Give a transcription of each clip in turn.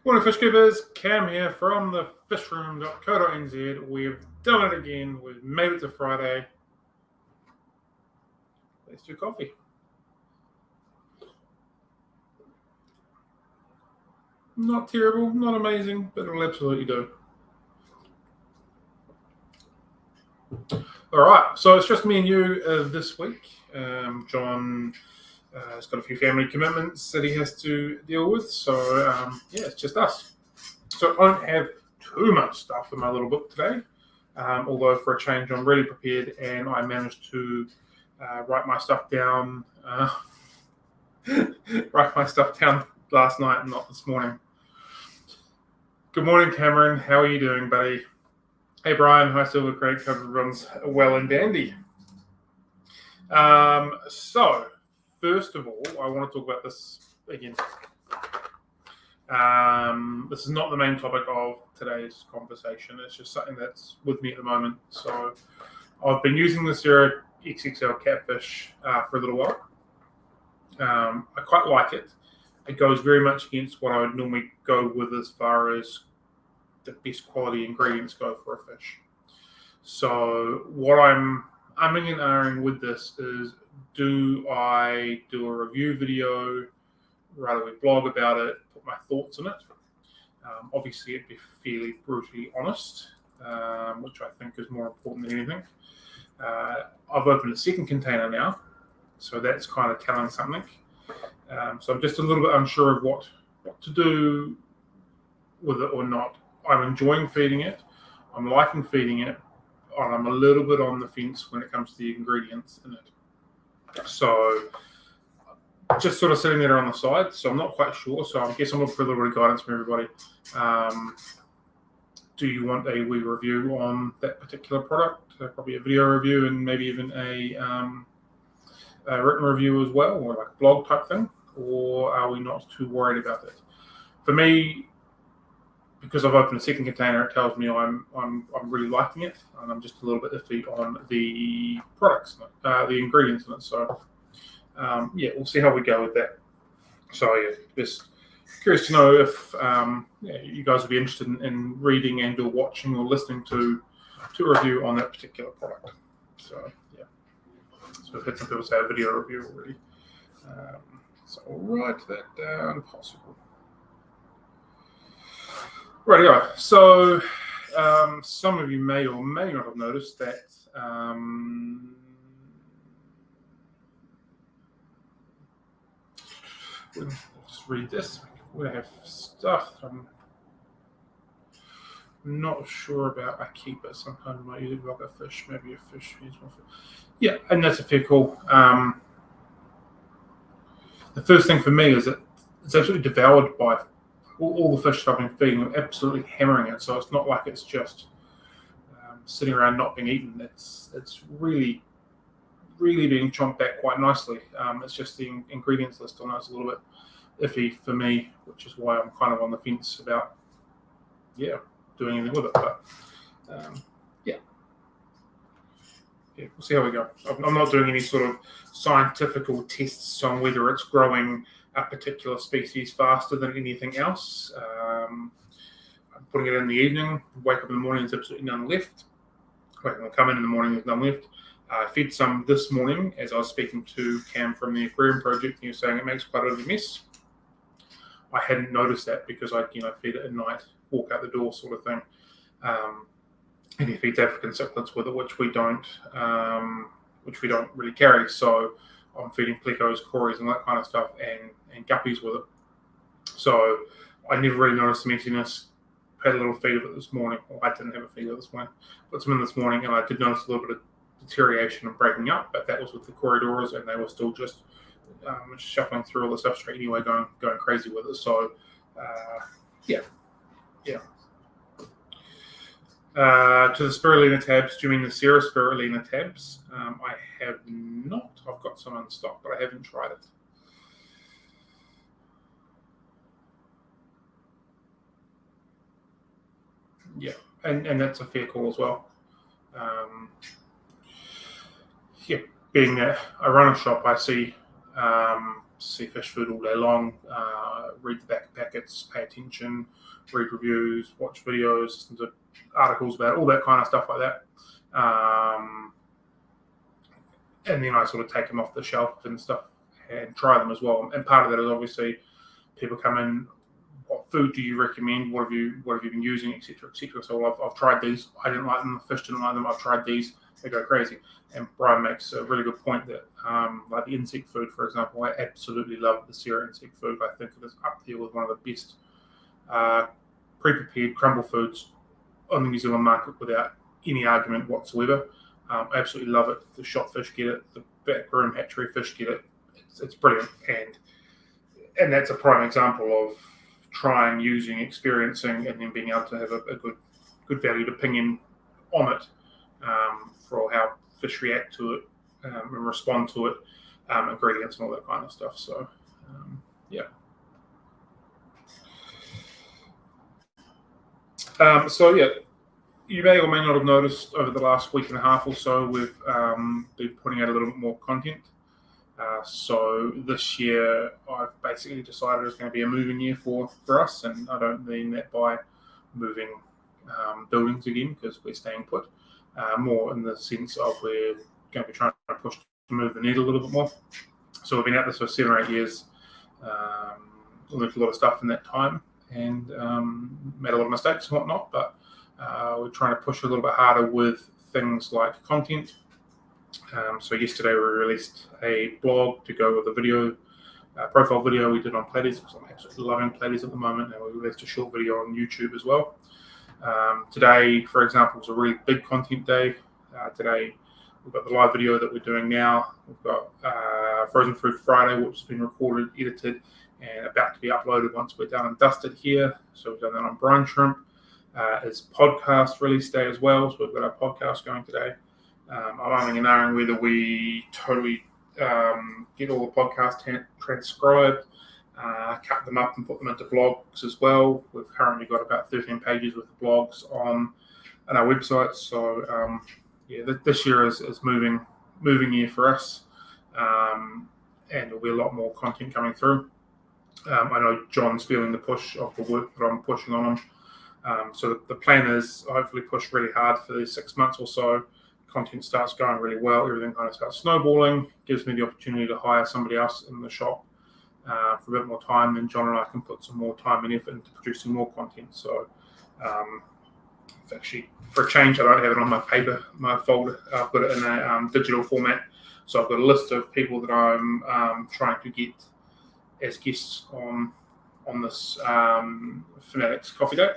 Morning fish keepers, Cam here from the fishroom.co.nz. We've done it again, we've made it to Friday. Let's do coffee. Not terrible, not amazing, but it'll absolutely do. Alright, so it's just me and you this week. John has got a few family commitments that he has to deal with, so it's just us. So I don't have too much stuff in my little book today, although for a change I'm really prepared and I managed to write my stuff down last night and not this morning. Good morning, Cameron. How are you doing, buddy? Hey, Brian. Hi, Silver Creek. Hope everyone's well and dandy. So, first of all, I want to talk about this again. This is not the main topic of today's conversation. It's just something that's with me at the moment. So, I've been using the Sera XXL Catfish for a little while. I quite like it. It goes very much against what I would normally go with as far as the best quality ingredients go for a fish. So what I'm umming and ahhing with this is, do I do a review video, write a blog about it, put my thoughts on it? Obviously, it'd be fairly brutally honest, which I think is more important than anything. I've opened a second container now, so that's kind of telling something. So I'm just a little bit unsure of what to do with it or not. I'm enjoying feeding it. I'm liking feeding it. And I'm a little bit on the fence when it comes to the ingredients in it. So just sort of sitting there on the side. So I'm not quite sure. So I guess I'm looking for a little bit of guidance from everybody. Do you want a wee review on that particular product? Probably a video review and maybe even a written review as well, or like a blog type thing? Or are we not too worried about it? For me, because I've opened a second container, it tells me I'm really liking it, and I'm just a little bit iffy on the products, the ingredients in it. So we'll see how we go with that. So just curious to know if you guys would be interested in reading and or watching or listening to a review on that particular product. So so we've had some people say a video review already. So I'll write that down, possible. Right, so some of you may or may not have noticed that we'll just read this. We have stuff I'm not sure about. I keep it. Sometimes I might use it like a fish, maybe a fish. Yeah, and that's a fair call. The first thing for me is that it's absolutely devoured by all the fish that I've been feeding. I'm absolutely hammering it, so it's not like it's just sitting around not being eaten. It's really, really being chomped back quite nicely. It's just the ingredients list on it's a little bit iffy for me, which is why I'm kind of on the fence about doing anything with it. But we'll see how we go. I'm not doing any sort of scientific tests on whether it's growing a particular species faster than anything else. I'm putting it in the evening, wake up in the morning, there's absolutely none left. I'll come in the morning, there's none left. I fed some this morning as I was speaking to Cam from the aquarium project, and he was saying it makes quite a bit of a mess. I hadn't noticed that because I feed it at night, walk out the door sort of thing. And he feeds African cichlids with it, which we don't really carry. So I'm feeding plecos, cories, and that kind of stuff, and guppies with it. So I never really noticed the messiness. Had a little feed of it this morning. Well, I didn't have a feed of it this morning. Put some in this morning, and I did notice a little bit of deterioration and breaking up, but that was with the corridors, and they were still just shuffling through all the substrate anyway, going crazy with it. So to the spirulina tabs, do you mean the Sera spirulina tabs? I have not. I've got some in stock, but I haven't tried it. Yeah, and that's a fair call as well. Being that I run a shop, I see see fish food all day long, read the back of packets, pay attention, read reviews, watch videos, listen to articles about it, all that kind of stuff like that. And then I sort of take them off the shelf and stuff and try them as well. And part of that is obviously people come in, what food do you recommend? What have you been using, etc., etc. So I've tried these. I didn't like them. The fish didn't like them. I've tried these. They go crazy. And Brian makes a really good point that, like the insect food, for example, I absolutely love the Sera insect food. I think it is up there with one of the best pre-prepared crumble foods on the New Zealand market without any argument whatsoever. I absolutely love it. The shot fish get it. The backroom hatchery fish get it. It's brilliant. And that's a prime example of trying, using, experiencing, and then being able to have a good valued opinion on it for how fish react to it and respond to it, ingredients and all that kind of stuff. So, yeah. You may or may not have noticed over the last week and a half or so, we've been putting out a little bit more content. So this year, I've basically decided it's going to be a moving year for us, and I don't mean that by moving buildings again, because we're staying put, more in the sense of we're going to be trying to push to move the needle a little bit more. So we've been at this for 7 or 8 years, learned a lot of stuff in that time, and made a lot of mistakes and whatnot, but we're trying to push a little bit harder with things like content. So yesterday we released a blog to go with a video, profile video we did on platies, because I'm absolutely loving platies at the moment, and we released a short video on YouTube as well. Today, for example, was a really big content day. Today we've got the live video that we're doing now. We've got Frozen Food Friday, which has been recorded, edited, and about to be uploaded once we're done and dusted here. So we've done that on brine shrimp. It's podcast release day as well, so we've got our podcast going today. I'm umming and ahhing whether we totally get all the podcasts transcribed, cut them up and put them into blogs as well. We've currently got about 13 pages with blogs on our website. So this year is moving year for us, and there'll be a lot more content coming through. I know John's feeling the push of the work that I'm pushing on him. So the plan is hopefully push really hard for these 6 months or so. Content starts going really well. Everything kind of starts snowballing. Gives me the opportunity to hire somebody else in the shop for a bit more time. Then John and I can put some more time and effort into producing more content. So it's actually, for a change, I don't have it on my folder. I've got it in a digital format. So I've got a list of people that I'm trying to get as guests on this Finatics Coffee Date.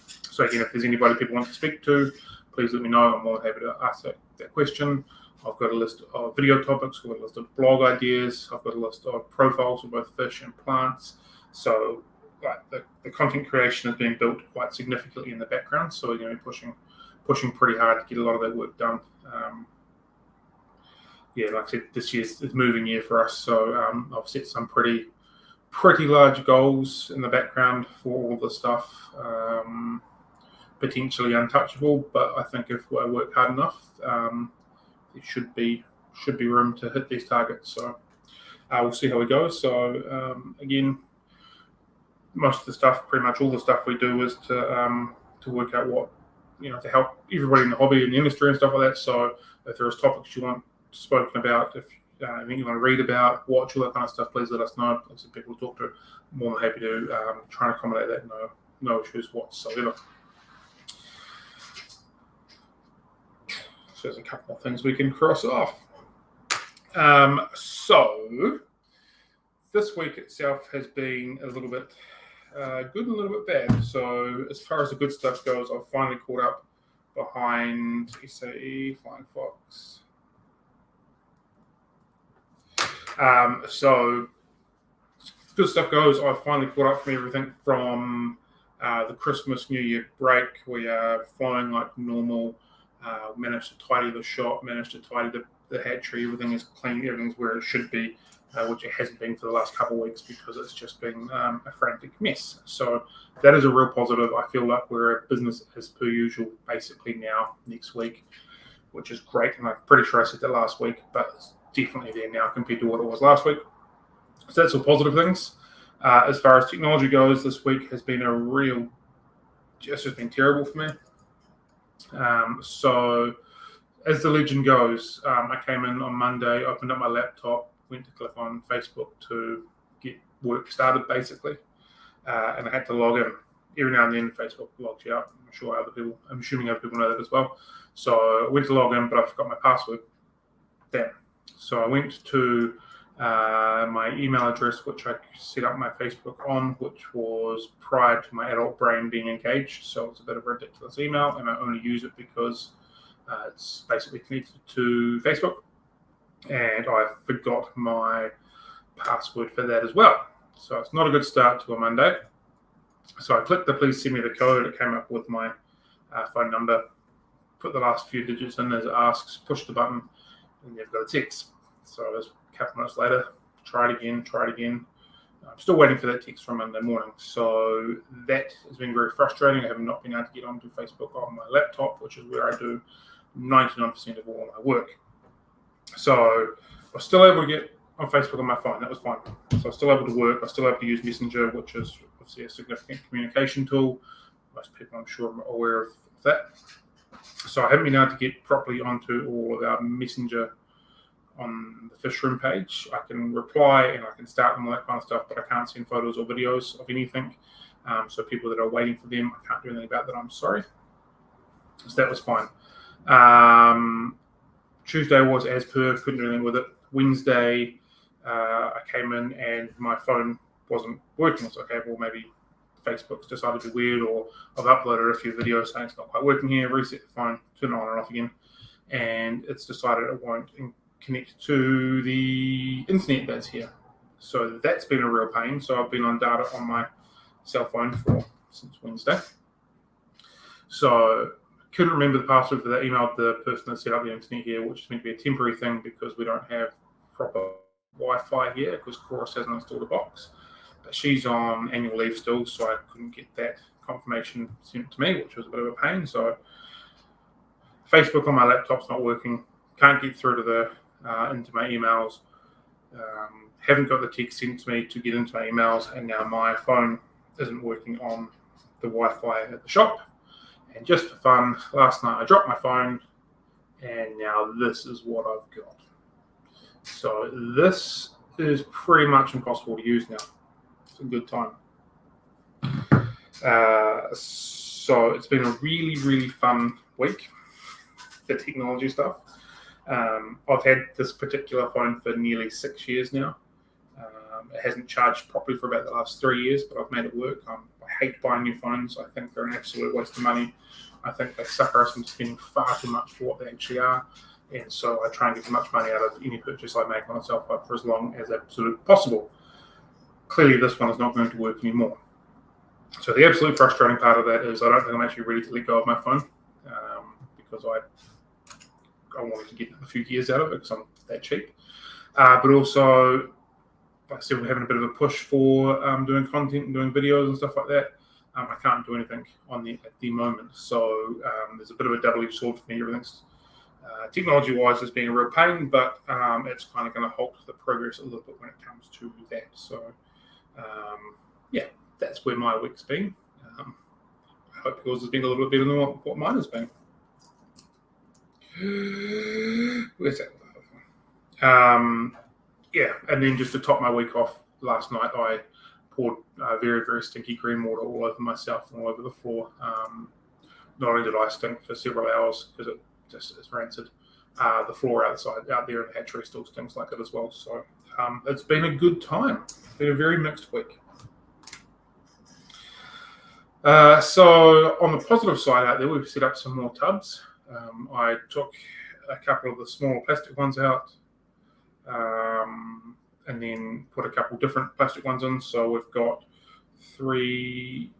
So again, if there's anybody people want to speak to, please let me know. I'm more than happy to ask that question. I've got a list of video topics. I've got a list of blog ideas. I've got a list of profiles for both fish and plants. So the content creation is being built quite significantly in the background. So we're going to be pushing pretty hard to get a lot of that work done. Like I said, this year's is moving year for us. So I've set some pretty large goals in the background for all the stuff. Potentially untouchable, but I think if I work hard enough, there should be room to hit these targets. So we'll see how we go. So again, most of the stuff, pretty much all the stuff we do, is to work out what, to help everybody in the hobby and the industry and stuff like that. So if there's topics you want spoken about, if anything you want to read about, watch, all that kind of stuff, please let us know. Lots of people to talk to. I'm more than happy to try and accommodate that. No issues whatsoever. So there's a couple of things we can cross off. So this week itself has been a little bit good and a little bit bad. So as far as the good stuff goes, I've finally caught up behind SAE, Flying Fox. So good stuff goes, I've finally caught up from everything from the Christmas New Year break. We are flying like normal. Managed to tidy the shop, managed to tidy the hatchery. Everything is clean, everything's where it should be, which it hasn't been for the last couple of weeks because it's just been a frantic mess. So that is a real positive. I feel like we're a business as per usual basically now next week, which is great. And I'm pretty sure I said that last week, but it's definitely there now compared to what it was last week. So that's all positive things. As far as technology goes, this week has been just been terrible for me. So as the legend goes, I came in on Monday, opened up my laptop, went to click on Facebook to get work started, basically, and I had to log in. Every now and then, Facebook logs you out. I'm assuming other people know that as well. So I went to log in, but I forgot my password. Damn. So I went to my email address, which I set up my Facebook on, which was prior to my adult brain being engaged. So it's a bit of a ridiculous email, and I only use it because it's basically connected to Facebook, and I forgot my password for that as well. So it's not a good start to a Monday. So I clicked the please send me the code. It came up with my phone number, put the last few digits in as it asks, push the button, and you've got a text. So it was a couple minutes later, try it again. I'm still waiting for that text from Monday morning. So that has been very frustrating. I have not been able to get onto Facebook on my laptop, which is where I do 99% of all my work. So I was still able to get on Facebook on my phone. That was fine. So I was still able to work. I was still able to use Messenger, which is obviously a significant communication tool. Most people, I'm sure, are aware of that. So I haven't been able to get properly onto all of our Messenger on the fish room page. I can reply and I can start them, all that kind of stuff, but I can't send photos or videos of anything. So people that are waiting for them, I can't do anything about that. I'm sorry. So that was fine. Tuesday was as per, couldn't do anything with it. Wednesday, I came in and my phone wasn't working. So, okay, well, maybe Facebook's decided to be weird, or I've uploaded a few videos saying it's not quite working here, reset the phone, turn it on and off again, and it's decided it won't connect to the internet that's here. So that's been a real pain. So I've been on data on my cell phone since Wednesday. So couldn't remember the password for that. Emailed the person that set up the internet here, which is meant to be a temporary thing because we don't have proper Wi-Fi here because Chorus hasn't installed a box. But she's on annual leave still, so I couldn't get that confirmation sent to me, which was a bit of a pain. So Facebook on my laptop's not working. Can't get through to the into my emails. Haven't got the text sent to me to get into my emails, and now my phone isn't working on the Wi-Fi at the shop. And just for fun, last night I dropped my phone, and now this is what I've got. So this is pretty much impossible to use now. It's a good time. So it's been a really, really fun week, the technology stuff. I've had this particular phone for nearly 6 years now. It hasn't charged properly for about the last 3 years, but I've made it work. I hate buying new phones. I think they're an absolute waste of money. I think they sucker us into spending far too much for what they actually are. And so I try and get as much money out of any purchase I make on a cell phone for as long as absolutely possible. Clearly, this one is not going to work anymore. So the absolute frustrating part of that is I don't think I'm actually ready to let go of my phone because I wanted to get a few years out of it because I'm that cheap. But also, like I said, we're having a bit of a push for doing content and doing videos and stuff like that. I can't do anything on it at the moment. So there's a bit of a double-edged sword for me. Everything's technology-wise has been a real pain, but it's kind of going to halt the progress a little bit when it comes to that. So, yeah, that's where my week's been. I hope yours has been a little bit better than what mine has been. Where's that? Yeah, and then just to top my week off, last night I poured very, very stinky green water all over myself and all over the floor. Not only did I stink for several hours because it just is rancid, the floor out there in the hatchery still stinks like it as well. So it's been a good time. It's been a very mixed week. So on the positive side out there, we've set up some more tubs. I took a couple of the small plastic ones out and then put a couple different plastic ones in. So we've got 10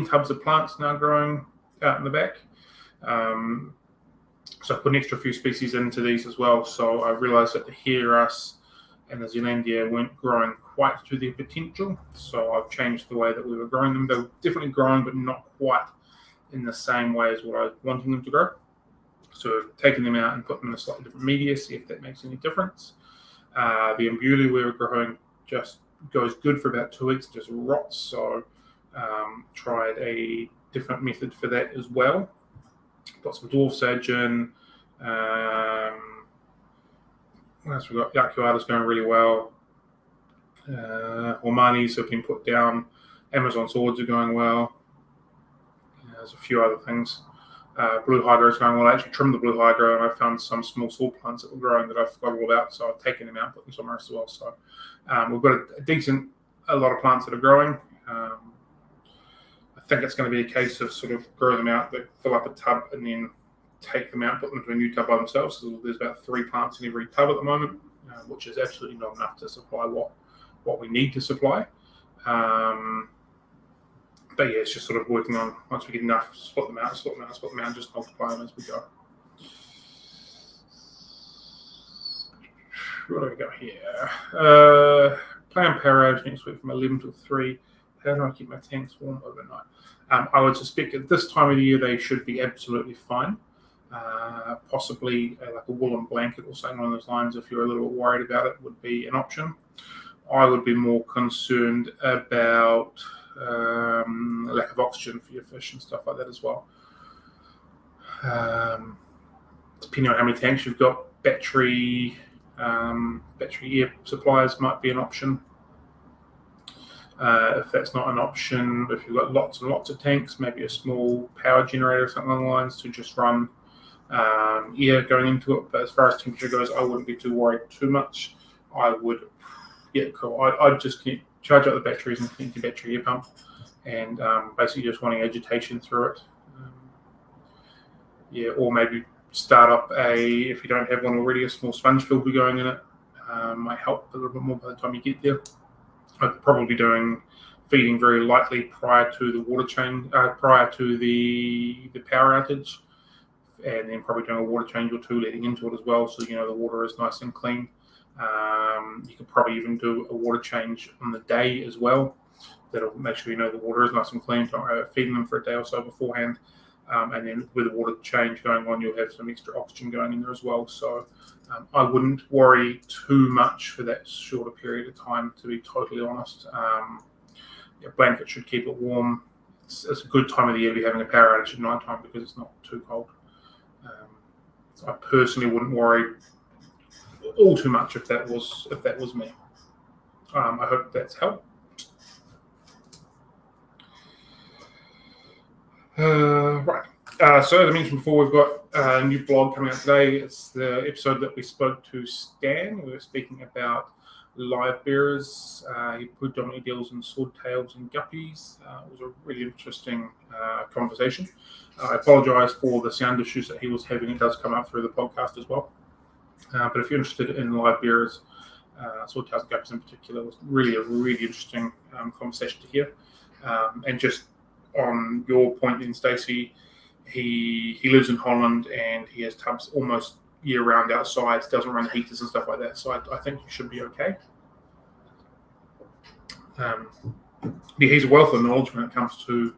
tubs of plants now growing out in the back. So I put an extra few species into these as well. So I realised that the Hieras and the Zealandia weren't growing quite to their potential. So I've changed the way that we were growing them. They were definitely growing, but not quite in the same way as what I was wanting them to grow. So I've taken them out and put them in a slightly different media, see if that makes any difference. The imbuli we were growing just goes good for about 2 weeks, just rots. So tried a different method for that as well. Got some dwarf sage in. What else we got? Yakuata's going really well. Ormanis have been put down. Amazon swords are going well. There's a few other things. Blue hydro is going well. I actually trimmed the blue hydro, and I found some small sword plants that were growing that I forgot all about, so I've taken them out and put them somewhere else as well. So we've got a lot of plants that are growing. I think it's going to be a case of sort of grow them out, fill up a tub, and then take them out, put them into a new tub by themselves. So there's about 3 plants in every tub at the moment, which is absolutely not enough to supply what we need to supply. But yeah, it's just sort of working on, once we get enough, split them out, and just multiply them as we go. What do we got here? Plan power outage next week from 11 till 3. How do I keep my tanks warm overnight? I would suspect at this time of the year they should be absolutely fine. Possibly like a woolen blanket or something along those lines, if you're a little bit worried about it, would be an option. I would be more concerned about lack of oxygen for your fish and stuff like that as well. Depending on how many tanks you've got, battery air supplies might be an option. If that's not an option, if you've got lots and lots of tanks, maybe a small power generator or something along the lines to just run air going into it. But as far as temperature goes, I wouldn't be too worried too much. I'd just charge up the batteries and connect the battery air pump, and basically just wanting agitation through it. Or maybe start up if you don't have one already, a small sponge filter going in it. Might help a little bit more by the time you get there. I'd probably be feeding very lightly prior to the water change, prior to the power outage, and then probably doing a water change or 2 leading into it as well, so the water is nice and clean. You could probably even do a water change on the day as well. That'll make sure the water is nice and clean. Don't feeding them for a day or so beforehand. And then with the water change going on, you'll have some extra oxygen going in there as well. So I wouldn't worry too much for that shorter period of time, to be totally honest. A blanket should keep it warm. It's a good time of the year to be having a power outage at night time because it's not too cold. So I personally wouldn't worry all too much if that was me. I hope that's helped. Right. So as I mentioned before, we've got a new blog coming out today. It's the episode that we spoke to Stan. We were speaking about live bearers. He predominantly deals in swordtails and guppies. It was a really interesting conversation. I apologise for the sound issues that he was having. It does come up through the podcast as well. But if you're interested in live bearers, swordtails and guppies in particular, it was really a really interesting conversation to hear. And just on your point then, Stacey, he lives in Holland and he has tubs almost year-round outside, doesn't run heaters and stuff like that, so I think he should be okay. He's a wealth of knowledge when it comes to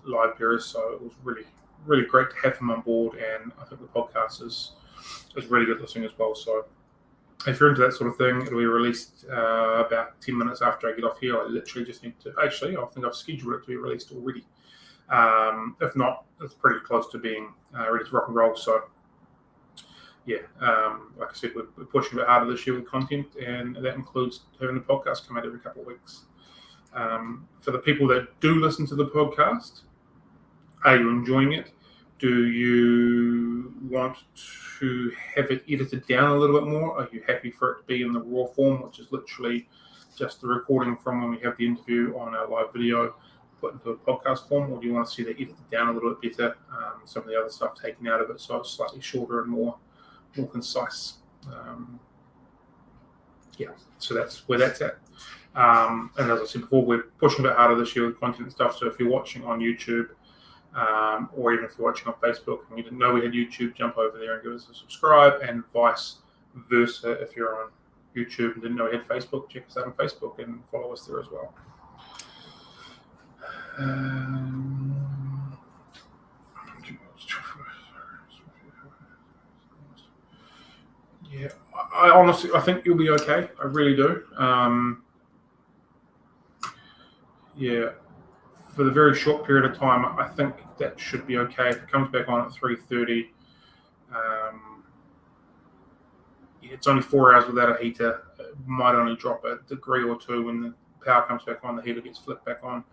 live bearers, so it was really, really great to have him on board, and I think the podcast is really good listening as well. So if you're into that sort of thing, it'll be released about 10 minutes after I get off here. I literally just need to, I think I've scheduled it to be released already. If not, it's pretty close to being ready to rock and roll. So yeah, like I said, we're pushing a bit harder this year with content, and that includes having the podcast come out every couple of weeks. For the people that do listen to the podcast, are you enjoying it? Do you want to have it edited down a little bit more? Are you happy for it to be in the raw form, which is literally just the recording from when we have the interview on our live video put into a podcast form, or do you want to see that edited down a little bit better? Some of the other stuff taken out of it, so it's slightly shorter and more concise. So that's where that's at. And as I said before, we're pushing a bit harder this year with content and stuff. So if you're watching on YouTube, or even if you're watching on Facebook and you didn't know we had YouTube, jump over there and give us a subscribe, and vice versa. If you're on YouTube and didn't know we had Facebook, check us out on Facebook and follow us there as well. Yeah, I honestly, I think you'll be okay. I really do. Yeah, for the very short period of time, I think that should be okay. If it comes back on at 3:30, it's only 4 hours without a heater. It might only drop a degree or two when the power comes back on. The heater gets flipped back on.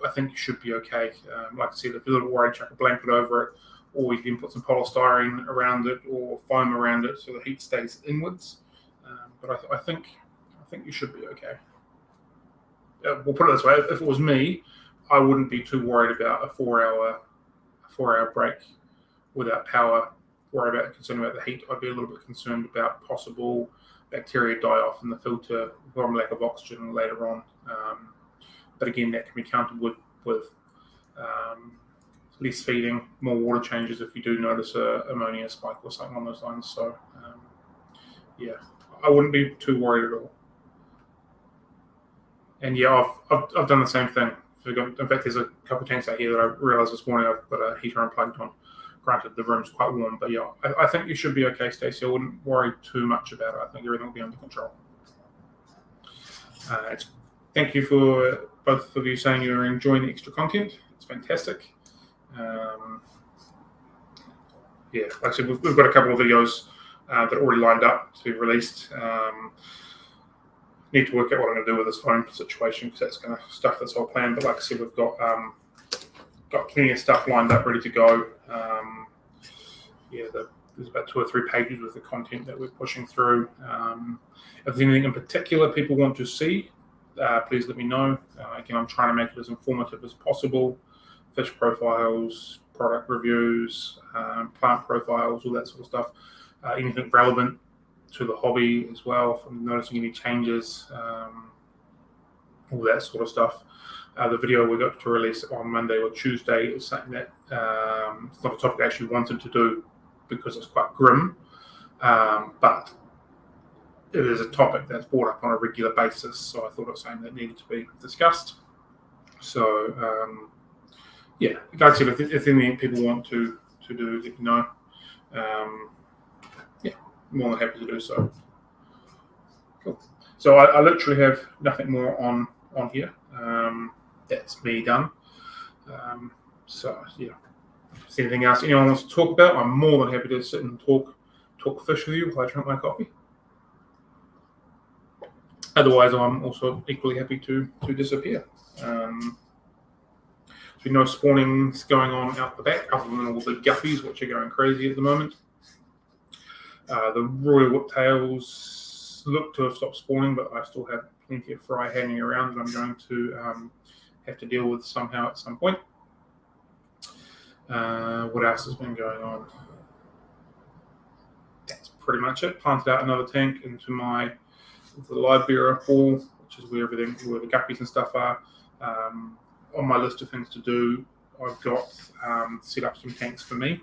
I think you should be okay. Like I said, if you're a little worried, chuck a blanket over it, or you can put some polystyrene around it or foam around it so the heat stays inwards. But I think you should be okay. We'll put it this way: if it was me, I wouldn't be too worried about a 4 hour break without power. Concerned about the heat. I'd be a little bit concerned about possible bacteria die off in the filter from lack of oxygen later on. But again, that can be countered with less feeding, more water changes if you do notice a ammonia spike or something on those lines. So yeah, I wouldn't be too worried at all. And yeah, I've done the same thing. In fact, there's a couple of tanks out here that I realised this morning I've got a heater unplugged on. Granted, the room's quite warm, but yeah, I think you should be okay, Stacey. I wouldn't worry too much about it. I think everything will be under control. Thank you for both of you saying you're enjoying the extra content. It's fantastic. Yeah, like I said, we've got a couple of videos that are already lined up to be released. Need to work out what I'm going to do with this phone situation because that's going to stuff this whole plan. But like I said, we've got plenty of stuff lined up, ready to go. There's about 2 or 3 pages with the content that we're pushing through. If there's anything in particular people want to see, please let me know. Again, I'm trying to make it as informative as possible. Fish profiles, product reviews, plant profiles, all that sort of stuff. Anything relevant to the hobby as well, from noticing any changes, all that sort of stuff. The video we got to release on Monday or Tuesday is something that it's not a topic I actually wanted to do because it's quite grim, but it is a topic that's brought up on a regular basis, so I thought it was something that needed to be discussed. So, yeah, like I said, if anything people want to do, let me know. More than happy to do so. Cool. So I literally have nothing more on here. That's me done. So yeah, if there's anything else anyone wants to talk about, I'm more than happy to sit and talk fish with you while I drink my coffee. Otherwise, I'm also equally happy to disappear. So no spawning's going on out the back, other than all the guppies, which are going crazy at the moment. The royal whiptails look to have stopped spawning, but I still have plenty of fry hanging around that I'm going to have to deal with somehow at some point. What else has been going on? That's pretty much it. Planted out another tank into the live bearer pool, which is where the guppies and stuff are. On my list of things to do, I've got set up some tanks for me,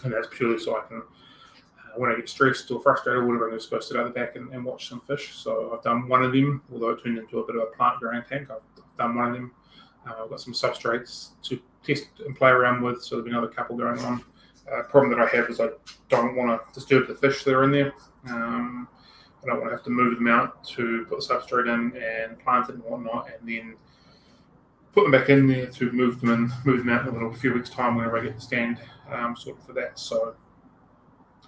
and that's purely so I can, when I get stressed or frustrated, whatever, I'm just go sit out the back and watch some fish. So I've done one of them, although it turned into a bit of a plant growing tank. I've done one of them. I've got some substrates to test and play around with, so there'll be another couple going on. Problem that I have is I don't want to disturb the fish that are in there. I don't want to have to move them out to put the substrate in and plant it and whatnot, and then put them back in there to move them out in a few weeks' time whenever I get the stand sorted for that. So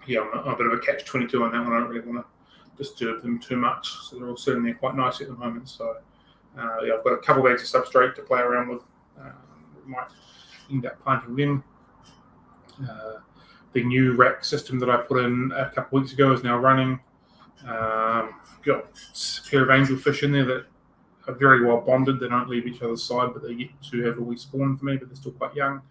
yeah, I'm a bit of a catch-22 on that one. I don't really want to disturb them too much, so they're all sitting there quite nicely at the moment. So yeah, I've got a couple of bags of substrate to play around with. Might end up planting them. The new rack system that I put in a couple of weeks ago is now running. Got a pair of angelfish in there that are very well bonded. They don't leave each other's side, but they get to have a wee spawn for me, but they're still quite young.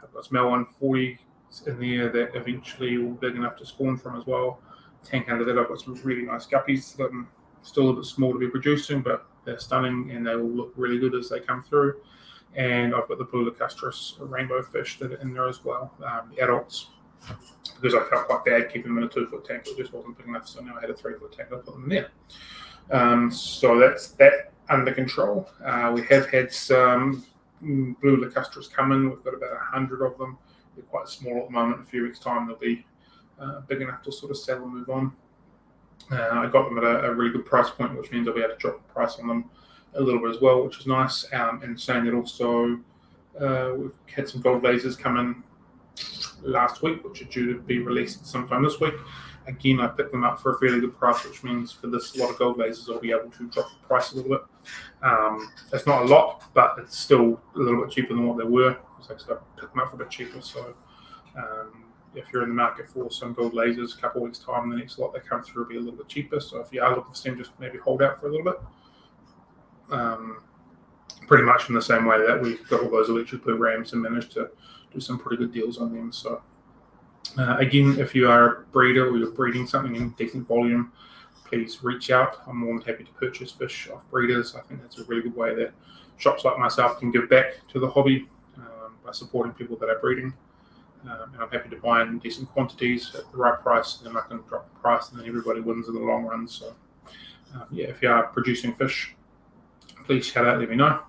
I've got some L140 in there that eventually will be big enough to spawn from as well. Tank under that, I've got some really nice guppies that I'm still a bit small to be producing, but they're stunning and they will look really good as they come through. And I've got the blue lacustrous rainbow fish that are in there as well, the adults, because I felt quite bad keeping them in a 2-foot tank. It just wasn't big enough, so now I had a 3-foot tank. I put them in there. So that's that under control. We have had some blue lacustrous come in. We've got about 100 of them. They're quite small at the moment. In a few weeks' time, they'll be big enough to sort of sell and move on. I got them at a really good price point, which means I'll be able to drop the price on them a little bit as well, which is nice. And saying that also, we've had some gold lasers come in last week, which are due to be released sometime this week. Again, I picked them up for a fairly good price, which means for this lot of gold lasers, I'll be able to drop the price a little bit. It's not a lot, but it's still a little bit cheaper than what they were. Because like I said, I picked them up for a bit cheaper. So if you're in the market for some gold lasers, a couple of weeks' time, the next lot that come through will be a little bit cheaper. So if you are looking for some, just maybe hold out for a little bit. Pretty much in the same way that we've got all those electric blue rams and managed to do some pretty good deals on them. So again, if you are a breeder or you're breeding something in decent volume, please reach out. I'm more than happy to purchase fish off breeders. I think that's a really good way that shops like myself can give back to the hobby by supporting people that are breeding. And I'm happy to buy in decent quantities at the right price, and then I can drop the price, and then everybody wins in the long run. So, if you are producing fish, please shout out, let me know.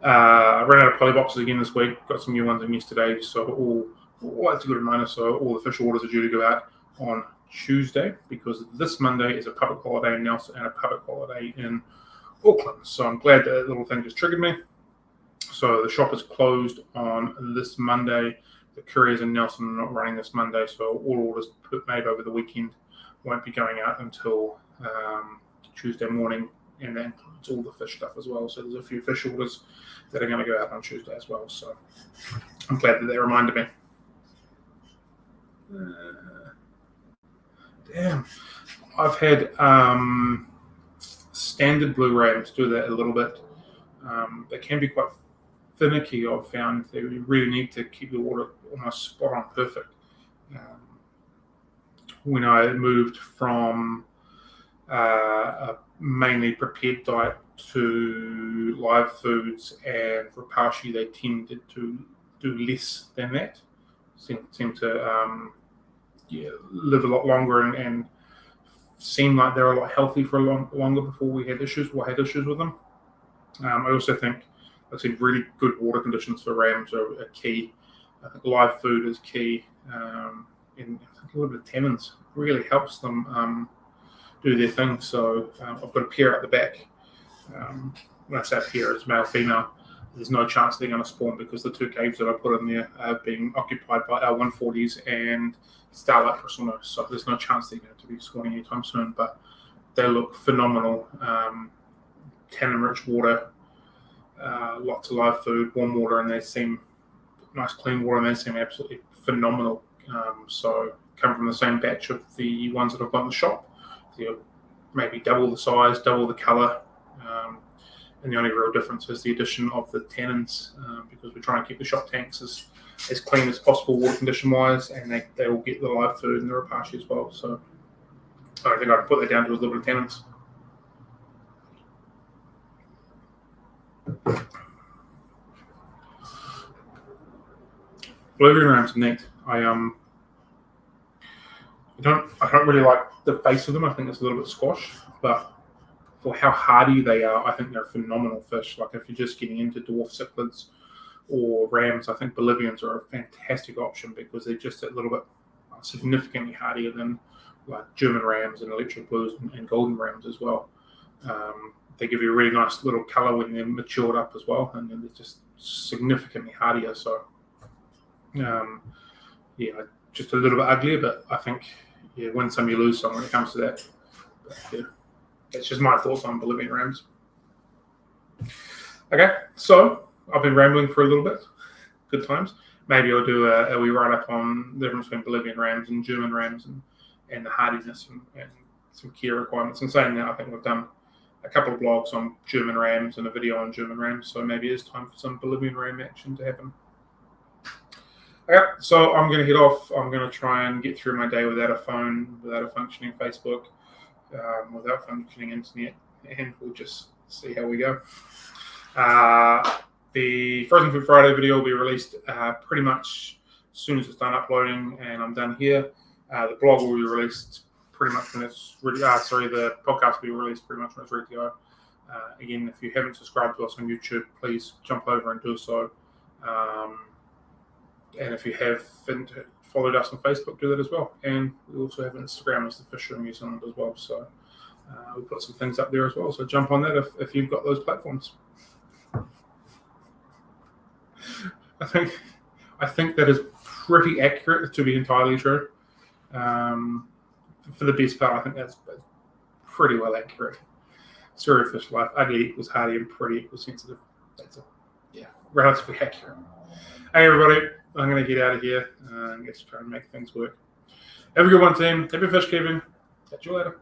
I ran out of poly boxes again this week. Got some new ones in yesterday, so that's a good reminder. So all the fish orders are due to go out on Tuesday because this Monday is a public holiday in Nelson and a public holiday in Auckland. So I'm glad that little thing just triggered me. So the shop is closed on this Monday. The couriers in Nelson are not running this Monday, so all orders made over the weekend won't be going out until Tuesday morning, and that includes all the fish stuff as well. So there's a few fish orders that are going to go out on Tuesday as well. So I'm glad that they reminded me. Damn, I've had standard blue rams do that a little bit. They can be quite finicky. I've found they really need to keep the water almost spot on perfect. When I moved from a mainly prepared diet to live foods and rapashi, they tended to do less than that. Seem to live a lot longer and seem like they're a lot healthy for longer before we had issues. I had issues with them. I also think I've seen really good water conditions for rams are key. I think live food is key. And a little bit of tannins really helps them do their thing. So I've got a pair at the back. When I say pair, it's male, female. There's no chance they're going to spawn because the two caves that I put in there have been occupied by L140s and starlight prisoners. So there's no chance they're going to be spawning anytime soon. But they look phenomenal. Tannin-rich water. Lots of live food, warm water, and they seem nice, clean water, and they seem absolutely phenomenal. So, come from the same batch of the ones that I've got in the shop. They're maybe double the size, double the colour, and the only real difference is the addition of the tannins because we're trying to keep the shop tanks as clean as possible, water condition-wise, and they will get the live food and the rapashi as well. So, I don't think I can put that down to a little bit of tannins. Bolivian rams are neat. I don't really like the face of them. I think it's a little bit squash, but for how hardy they are, I think they're phenomenal fish. Like if you're just getting into dwarf cichlids or rams, I think Bolivians are a fantastic option because they're just a little bit significantly hardier than like German rams and electric blues and golden rams as well. They give you a really nice little colour when they're matured up as well, and they're just significantly hardier. So, just a little bit uglier, but I think win some, you lose some when it comes to that. But, that's just my thoughts on Bolivian rams. Okay, so I've been rambling for a little bit. Good times. Maybe I'll do a wee write-up on the difference between Bolivian rams and German rams and the hardiness and some key requirements. And saying that, I think we've done a couple of blogs on German rams and a video on German rams, so maybe it's time for some Bolivian ram action to happen. Okay, so I'm going to head off. I'm going to try and get through my day without a phone, without a functioning Facebook, without functioning internet, and we'll just see how we go. The Frozen Food Friday video will be released pretty much as soon as it's done uploading and I'm done here. The blog will be released pretty much when it's ready. The podcast will be released pretty much when it's ready to go. Again, if you haven't subscribed to us on YouTube, please jump over and do so. And if you have followed us on Facebook, do that as well. And we also have an Instagram as the Fisher in New Zealand as well. So we put some things up there as well. So jump on that if you've got those platforms. I think that is pretty accurate, to be entirely true. For the best part, I think that's pretty well accurate. Sera fish life, ugly equals hardy and pretty equals sensitive. That's relatively accurate. Hey everybody, I'm going to get out of here and get to try and make things work. Have a good one, team. Happy fish keeping. Catch you later.